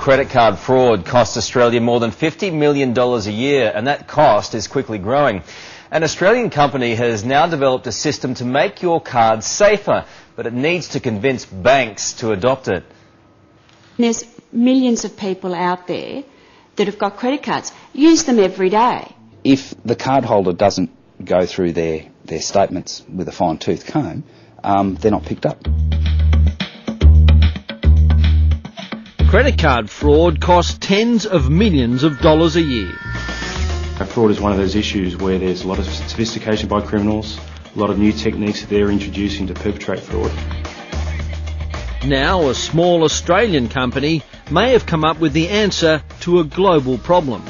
credit card fraud costs Australia more than $50 million a year, and that cost is quickly growing. An Australian company has now developed a system to make your card safer, but it needs to convince banks to adopt it. There's millions of people out there that have got credit cards, use them every day. If the cardholder doesn't go through their statements with a fine-tooth comb, they're not picked up. Credit card fraud costs tens of millions of dollars a year. Fraud is one of those issues where there's a lot of sophistication by criminals, a lot of new techniques that they're introducing to perpetrate fraud. Now a small Australian company may have come up with the answer to a global problem.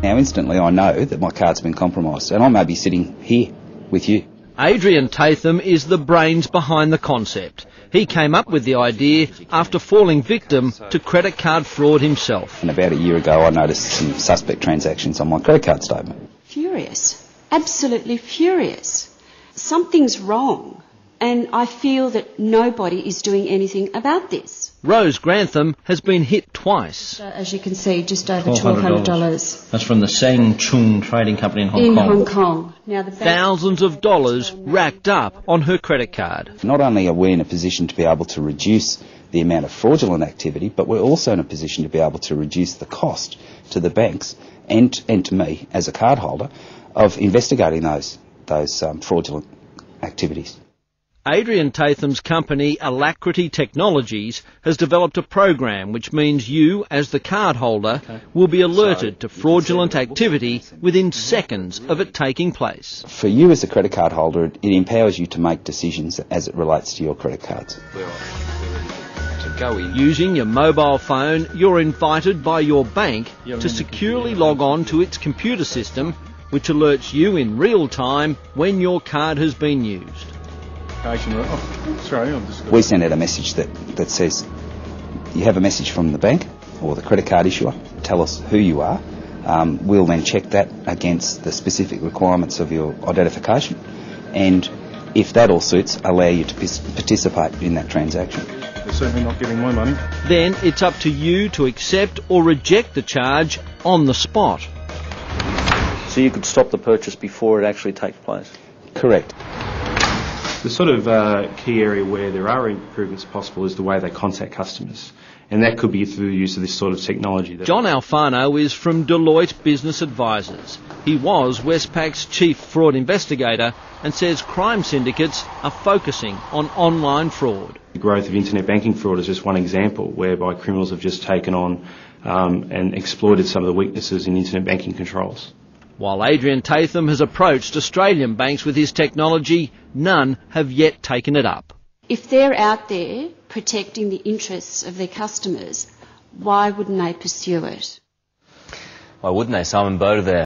Now instantly I know that my card's been compromised, and I may be sitting here with you. Adrian Tatham is the brains behind the concept. He came up with the idea after falling victim to credit card fraud himself. And about a year ago I noticed some suspect transactions on my credit card statement. Furious, absolutely furious. Something's wrong, and I feel that nobody is doing anything about this. Rose Grantham has been hit twice. As you can see, just over $1,200. That's from the Sang Chung trading company in Hong Kong. In Hong Kong. Now thousands of dollars racked up on her credit card. Not only are we in a position to be able to reduce the amount of fraudulent activity, but we're also in a position to be able to reduce the cost to the banks and to me as a cardholder of investigating those fraudulent activities. Adrian Tatham's company, Alacrity Techonologies, has developed a program which means you, as the cardholder, will be alerted to fraudulent activity within seconds of it taking place. For you as a credit card holder, it empowers you to make decisions as it relates to your credit cards. Using your mobile phone, you're invited by your bank to securely log on to its computer system, which alerts you in real time when your card has been used. We send out a message that says, you have a message from the bank or the credit card issuer, tell us who you are. We'll then check that against the specific requirements of your identification, and if that all suits, allow you to participate in that transaction. They're certainly not getting my money. Then it's up to you to accept or reject the charge on the spot. So you could stop the purchase before it actually takes place? Correct. The sort of key area where there are improvements possible is the way they contact customers, and that could be through the use of this sort of technology. John Alfano is from Deloitte Business Advisors. He was Westpac's chief fraud investigator and says crime syndicates are focusing on online fraud. The growth of internet banking fraud is just one example whereby criminals have just taken on and exploited some of the weaknesses in internet banking controls. While Adrian Tatham has approached Australian banks with his technology, none have yet taken it up. If they're out there protecting the interests of their customers, why wouldn't they pursue it? Why wouldn't they? Simon Boda there.